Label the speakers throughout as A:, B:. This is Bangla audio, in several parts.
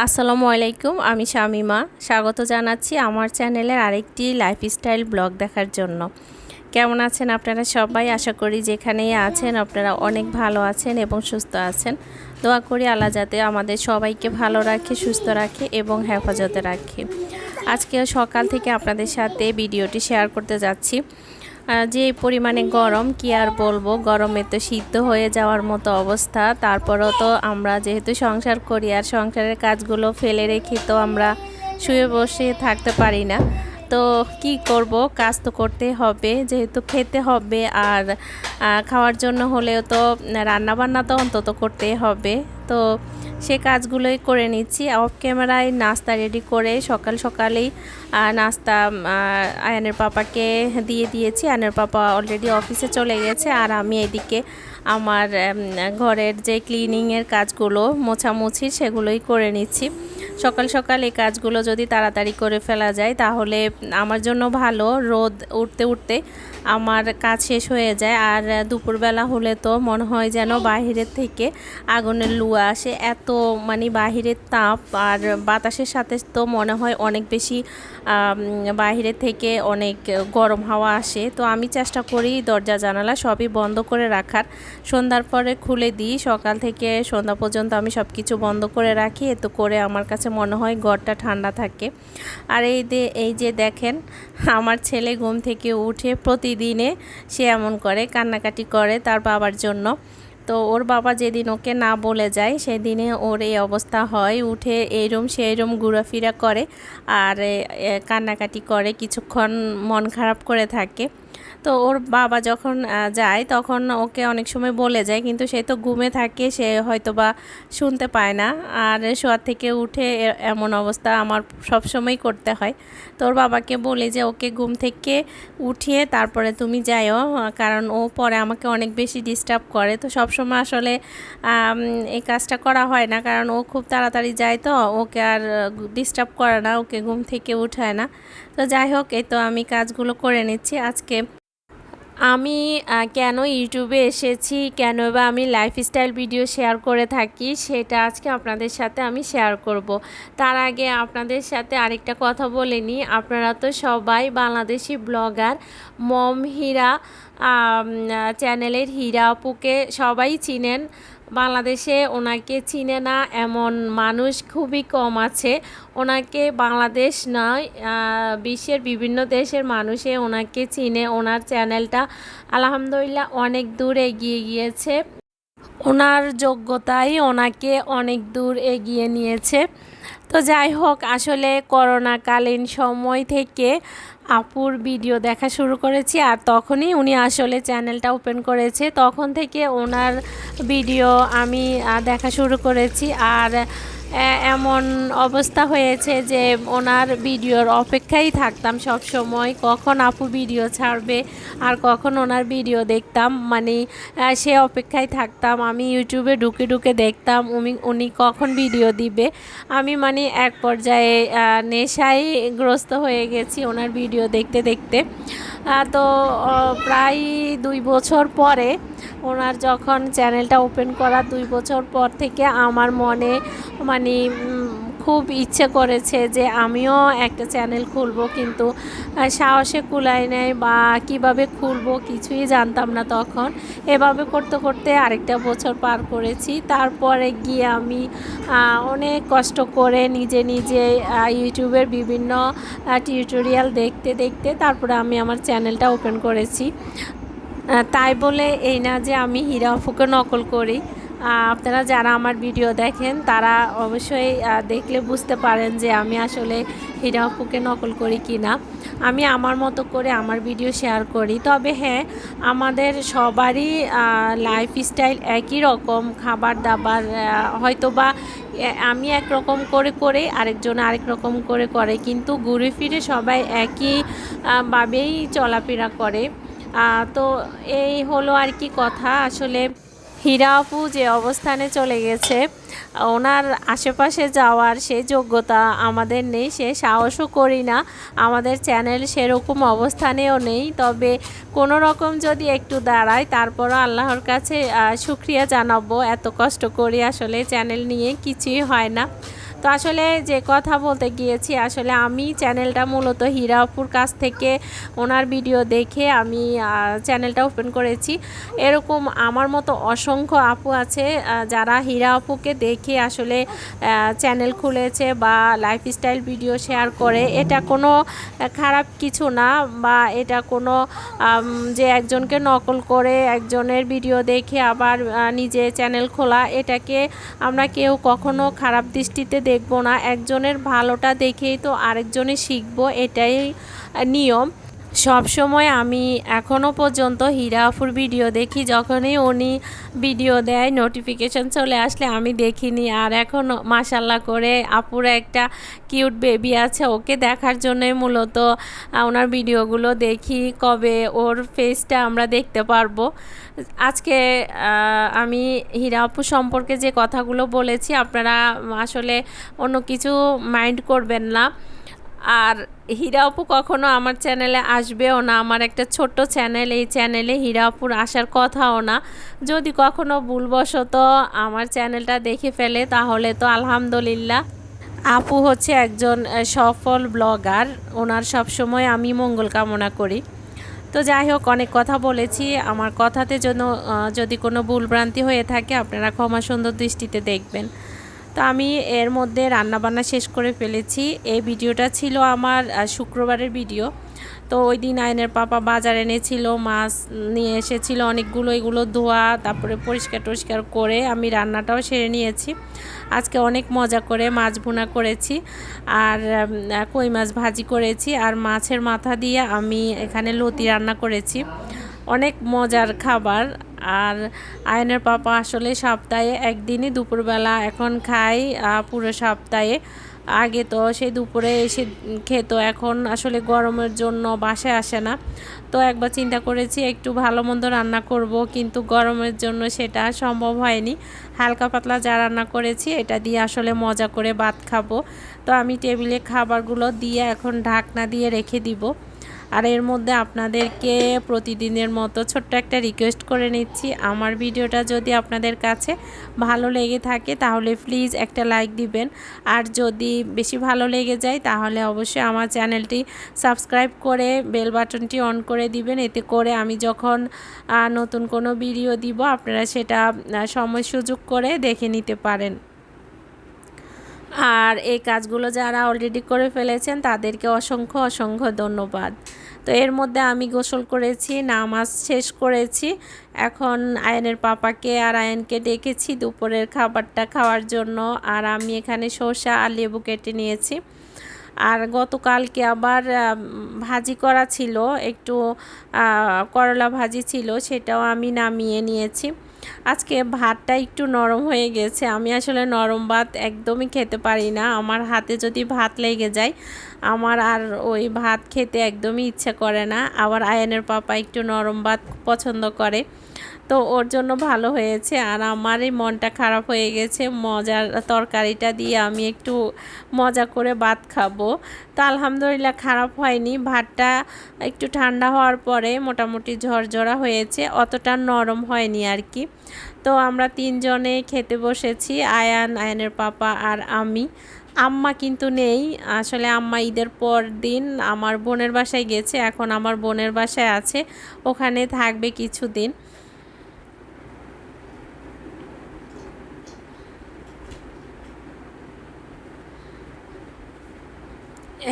A: আসসালামু আলাইকুম, আমি শামিমা। স্বাগত জানাচ্ছি আমার চ্যানেলের আরেকটি লাইফস্টাইল ব্লগ দেখার জন্য। কেমন আছেন আপনারা সবাই? আশা করি যেখানেই আছেন আপনারা অনেক ভালো আছেন এবং সুস্থ আছেন। দোয়া করি আল্লাহ যাতে আমাদের সবাইকে ভালো রাখে, সুস্থ রাখে এবং হেফাজতে রাখে। আজকে সকাল থেকে আপনাদের সাথে ভিডিওটি শেয়ার করতে যাচ্ছি। যে পরিমাণে গরম কি আর বলবো, গরমে তো সিদ্ধ হয়ে যাওয়ার মতো অবস্থা। তারপরেও তো আমরা যেহেতু সংসার করি আর সংসারের কাজগুলো ফেলে রেখে তো আমরা শুয়ে বসে থাকতে পারি না। তো কি করব, কাজ তো করতে হবে, যেহেতু খেতে হবে আর খাওয়ার জন্য হলেও তো রান্নাবান্না তো অন্তত করতেই হবে। তো সে কাজগুলোই করে নিচ্ছি। অফ ক্যামেরায় নাস্তা রেডি করে সকাল সকালেই নাস্তা আয়ানের পাপাকে দিয়ে দিয়েছি। আয়ানের পাপা অলরেডি অফিসে চলে গেছে আর আমি এদিকে আমার ঘরের যে ক্লিনিংয়ের কাজগুলো, মোছামুছি, সেগুলোই করে নিচ্ছি। সকাল সকাল এই কাজগুলো যদি তাড়াতাড়ি করে ফেলা যায় তাহলে আমার জন্য ভালো। রোদ উঠতে উঠতে আমার কাজ শেষ হয়ে যায়। আর দুপুরবেলা হলে তো মনে হয় যেন বাহিরের থেকে আগুনের লুয়া আসে, এত মানে বাহিরের তাপ আর বাতাসের সাথে তো মনে হয় অনেক বেশি বাহিরের থেকে অনেক গরম হাওয়া আসে। তো আমি চেষ্টা করি দরজা জানালা সবই বন্ধ করে রাখার। সন্ধ্যার পরে খুলে দিই, সকাল থেকে সন্ধ্যা পর্যন্ত আমি সব কিছু বন্ধ করে রাখি। এতে করে আমার কাছে মনে হয় ঘরটা ঠান্ডা থাকে। আর এই যে দেখেন, আমার ছেলে ঘুম থেকে উঠে প্রতিদিনে সে এমন করে, কান্নাকাটি করে তার বাবার জন্য। তো ওর বাবা যেদিন ওকে না বলে যায় সেদিনে ওর এই অবস্থা হয়, উঠে এই রুম সেই রুম ঘোরাফেরা করে আর কান্নাকাটি করে, কিছুক্ষণ মন খারাপ করে থাকে। তো ওর বাবা যখন যায় তখন ওকে অনেক সময় বলে যায়, কিন্তু সে তো ঘুমে থাকে, সে হয়তো বা শুনতে পায় না। আর শোয়ার থেকে উঠে এমন অবস্থা আমার সব সময় করতে হয়। তো ওর বাবাকে বলি যে ওকে ঘুম থেকে উঠিয়ে তারপরে তুমি যাইও, কারণ ও পরে আমাকে অনেক বেশি ডিস্টার্ব করে। তো সব সময় আসলে এই কাজটা করা হয় না, কারণ ও খুব তাড়াতাড়ি যায়, তো ওকে আর ডিস্টার্ব করে না, ওকে ঘুম থেকে উঠায় না। তো যাই হোক, এই তো আমি কাজগুলো করে নিচ্ছি। আজকে আমি কেন ইউটিউবে এসেছি, কেন বা আমি লাইফস্টাইল ভিডিও শেয়ার করে থাকি, সেটা আজকে আপনাদের সাথে আমি শেয়ার করব। তার আগে আপনাদের সাথে আরেকটা কথা বলে নিই। আপনারা তো সবাই বাংলাদেশি ব্লগার মম হীরা চ্যানেলের হীরা আপুকে সবাই চিনেন। বাংলাদেশে ওনাকে চিনে না এমন মানুষ খুবই কম আছে। ওনাকে বাংলাদেশ নয়, বিশ্বের বিভিন্ন দেশের মানুষে ওনাকে চিনে। ওনার চ্যানেলটা আলহামদুলিল্লাহ অনেক দূর এগিয়ে গিয়েছে। ওনার যোগ্যতাই ওনাকে অনেক দূর এগিয়ে নিয়েছে। তো যাই হোক, আসলে করোনাকালীন সময় থেকে আপুর ভিডিও দেখা শুরু করেছি, আর তখনই উনি আসলে চ্যানেলটা ওপেন করেছে। তখন থেকে ওনার ভিডিও আমি দেখা শুরু করেছি। আর এমন অবস্থা হয়েছে যে ওনার ভিডিওর অপেক্ষায় থাকতাম সব সময়, কখন আপু ভিডিও ছাড়বে আর কখন ওনার ভিডিও দেখতাম, মানে সে অপেক্ষায় থাকতাম। আমি ইউটিউবে ঢুকে ঢুকে দেখতাম উনি কখন ভিডিও দিবে। আমি মানে এক পর্যায়ে নেশায় গ্রস্ত হয়ে গেছি ওনার ভিডিও দেখতে দেখতে। তো প্রায় 2 বছর পরে ওনার যখন চ্যানেলটা ওপেন করা 2 বছর পর থেকে আমার মনে মানে খুব ইচ্ছে করেছে যে আমিও একটা চ্যানেল খুলবো, কিন্তু সাহসে কুলায় নেয় বা কিভাবে খুলবো কিছুই জানতাম না তখন। এভাবে করতে করতে আরেকটা বছর পার করেছি। তারপরে গিয়ে আমি অনেক কষ্ট করে নিজে নিজে ইউটিউবের বিভিন্ন টিউটোরিয়াল দেখতে দেখতে তারপরে আমি আমার চ্যানেলটা ওপেন করেছি। তাই বলে এই না যে আমি হীরা আপুকে নকল করি। আপনারা যারা আমার ভিডিও দেখেন তারা অবশ্যই দেখলে বুঝতে পারেন যে আমি আসলে হীরা আপুকে নকল করি কি না। আমি আমার মতো করে আমার ভিডিও শেয়ার করি। তবে হ্যাঁ, আমাদের সবারই লাইফস্টাইল একই রকম, খাবার দাবার হয়তো বা আমি একরকম করে করে আরেকজন আরেক রকম করে করে, কিন্তু ঘুরে ফিরে সবাই একই ভাবেই চলাফেরা করে। তো এই হলো আর কি কথা। আসলে হীরা আপু যে অবস্থানে চলে গেছে, ওনার আশেপাশে যাওয়ার সে যোগ্যতা আমাদের নেই, সে সাহসও করি না। আমাদের চ্যানেল সেরকম অবস্থানেও নেই, তবে কোনো রকম যদি একটু দাঁড়ায় তারপরও আল্লাহর কাছে শুকরিয়া জানাবো। এত কষ্ট করি আসলে চ্যানেল নিয়ে, কিছুই হয় না। তো আসলে যে কথা বলতে গিয়েছি, আসলে আমি চ্যানেলটা মূলত হীরা আপুর কাছ থেকে ওনার ভিডিও দেখে আমি চ্যানেলটা ওপেন করেছি। এরকম আমার মতো অসংখ্য আপু আছে যারা হীরা আপুকে দেখে আসলে চ্যানেল খুলেছে বা লাইফস্টাইল ভিডিও শেয়ার করে। এটা কোনো খারাপ কিছু না, বা এটা কোনো যে একজনকে নকল করে একজনের ভিডিও দেখে আবার নিজে চ্যানেল খোলা, এটাকে আমরা কেউ কখনো খারাপ দৃষ্টিতে দেখব না। একজনের ভালোটা দেখেই তো আরেকজনে শিখবো, এটাই নিয়ম। সব সময় আমি এখনও পর্যন্ত হীরা আপুর ভিডিও দেখি, যখনই উনি ভিডিও দেয় নোটিফিকেশন চলে আসলে আমি দেখিনি। আর এখন মাশাল্লাহ করে আপুর একটা কিউট বেবি আছে, ওকে দেখার জন্যই মূলত ওনার ভিডিওগুলো দেখি, কবে ওর ফেসটা আমরা দেখতে পারবো। আজকে আমি হীরা আপু সম্পর্কে যে কথাগুলো বলেছি আপনারা আসলে অন্য কিছু মাইন্ড করবেন না। আর হীরা আপু কখনো আমার চ্যানেলে আসবেও না, আমার একটা ছোট্ট চ্যানেল, এই চ্যানেলে হীরা আপুর আসার কথাও না। যদি কখনো ভুলবশত আমার চ্যানেলটা দেখে ফেলে তাহলে তো আলহামদুলিল্লাহ। আপু হচ্ছে একজন সফল ব্লগার, ওনার সবসময় আমি মঙ্গল কামনা করি। তো যাই হোক, অনেক কথা বলেছি, আমার কথাতে যদি কোনো ভুলভ্রান্তি হয়ে থাকে আপনারা ক্ষমা সুন্দর দৃষ্টিতে দেখবেন। তো আমি এর মধ্যে রান্নাবান্না শেষ করে ফেলেছি। এই ভিডিওটা ছিল আমার শুক্রবারের ভিডিও। তো ওই দিন আয়নের পাপা বাজার এনেছিল, মাছ নিয়ে এসেছিল অনেকগুলো, এগুলো ধোয়া তারপরে পরিষ্কার টরিষ্কার করে আমি রান্নাটাও সেরে নিয়েছি। আজকে অনেক মজা করে মাছ ভুনা করেছি, আর কই মাছ ভাজি করেছি, আর মাছের মাথা দিয়ে আমি এখানে লতি রান্না করেছি। অনেক মজার খাবার। আর আয়নের পাপা আসলে সপ্তাহে একদিনই দুপুরবেলা এখন খায়, পুরো সপ্তাহে। আগে তো সেই দুপুরে এসে খেত, এখন আসলে গরমের জন্য বাসায় আসে না। তো একবার চিন্তা করেছি একটু ভালো মন্দ রান্না করব, কিন্তু গরমের জন্য সেটা সম্ভব হয়নি। হালকা পাতলা যা রান্না করেছি এটা দিয়ে আসলে মজা করে ভাত খাবো। তো আমি টেবিলে খাবারগুলো দিয়ে এখন ঢাকনা দিয়ে রেখে দিব। আর এর মধ্যে আপনাদেরকে প্রতিদিনের মতো ছোট্ট একটা রিকোয়েস্ট করে নিচ্ছি, আমার ভিডিওটা যদি আপনাদের কাছে ভালো লেগে থাকে তাহলে প্লিজ একটা লাইক দিবেন। আর যদি বেশি ভালো লেগে যায় তাহলে অবশ্যই আমার চ্যানেলটি সাবস্ক্রাইব করে বেল বাটনটি অন করে দিবেন। এতে করে আমি যখন নতুন কোনো ভিডিও দিব আপনারা সেটা সময় সুযোগ করে দেখে নিতে পারেন। আর এই কাজগুলো যারা অলরেডি করে ফেলেছেন তাদেরকে অসংখ্য অসংখ্য ধন্যবাদ। তো এর মধ্যে আমি গোসল করেছি, নামাজ শেষ করেছি। এখন আয়নের পাপাকে আর আয়নকে ডেকেছি দুপুরের খাবারটা খাওয়ার জন্য। আর আমি এখানে শসা আর লেবু কেটে নিয়েছি। আর গতকালকে আবার ভাজি করা ছিল, একটু করলা ভাজি ছিল, সেটাও আমি নামিয়ে নিয়েছি। আজকে ভাতটা একটু নরম হয়ে গেছে, আমি আসলে নরম ভাত একদমই খেতে পারি না। আমার হাতে যদি ভাত লেগে যায় আমার আর ওই ভাত খেতে একদমই ইচ্ছা করে না। আবার আয়নের পাপা একটু নরম ভাত পছন্দ করে, তো ওর জন্য ভালো হয়েছে। আর আমারই মনটা খারাপ হয়ে গেছে, মজার তরকারিটা দিয়ে আমি একটু মজা করে ভাত খাবো। তো আলহামদুলিল্লাহ খারাপ হয়নি, ভাতটা একটু ঠান্ডা হওয়ার পরে মোটামুটি ঝরঝরা হয়েছে, অতটা নরম হয়নি আর কি। তো আমরা তিনজনে খেতে বসেছি, আয়নের পাপা আর আমি। আম্মা কিন্তু নেই, আসলে আম্মা ঈদের পর দিন আমার বোনের বাসায় গেছে, এখন আমার বোনের বাসায় আছে, ওখানে থাকবে কিছুদিন।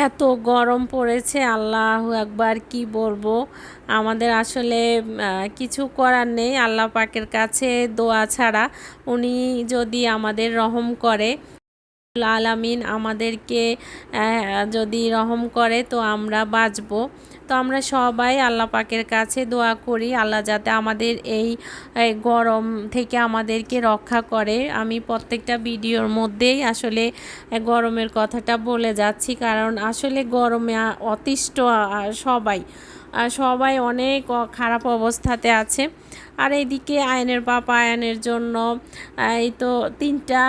A: এত গরম পড়েছে, আল্লাহু আকবার, কি বলবো। আমাদের আসলে কিছু করার নেই, আল্লাহ পাকের কাছে দোয়া ছাড়া। উনি যদি আমাদের রহম করে, আলামিন আমাদেরকে যদি রহম করে তো আমরা বাঁচব। তো আমরা সবাই আল্লাহ পাকের কাছে দোয়া করি আল্লাহ যাতে আমাদের এই গরম থেকে আমাদেরকে রক্ষা করে। আমি প্রত্যেকটা ভিডিওর মধ্যেই আসলে গরমের কথাটা বলে যাচ্ছি, কারণ আসলে গরমে অতিষ্ঠ সবাই। সবাই অনেক খারাপ অবস্থাতে আছে। আর এইদিকে আয়নের পাপা আয়নের জন্য এই তো 3টা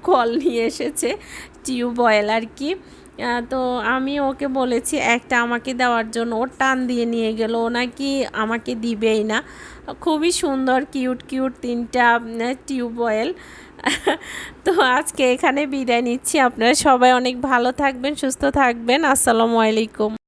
A: কল নিয়ে এসেছে, টিউবওয়েল আর কি। তো আমি ওকে বলেছি একটা আমাকে দেওয়ার জন্য, ও টান দিয়ে নিয়ে গেল, ও নাকি আমাকে দিবেই না। খুবই সুন্দর কিউট কিউট 3টা টিউবওয়েল। তো আজকে এখানে বিদায় নিচ্ছি, আপনারা সবাই অনেক ভালো থাকবেন, সুস্থ থাকবেন। আসসালামু আলাইকুম।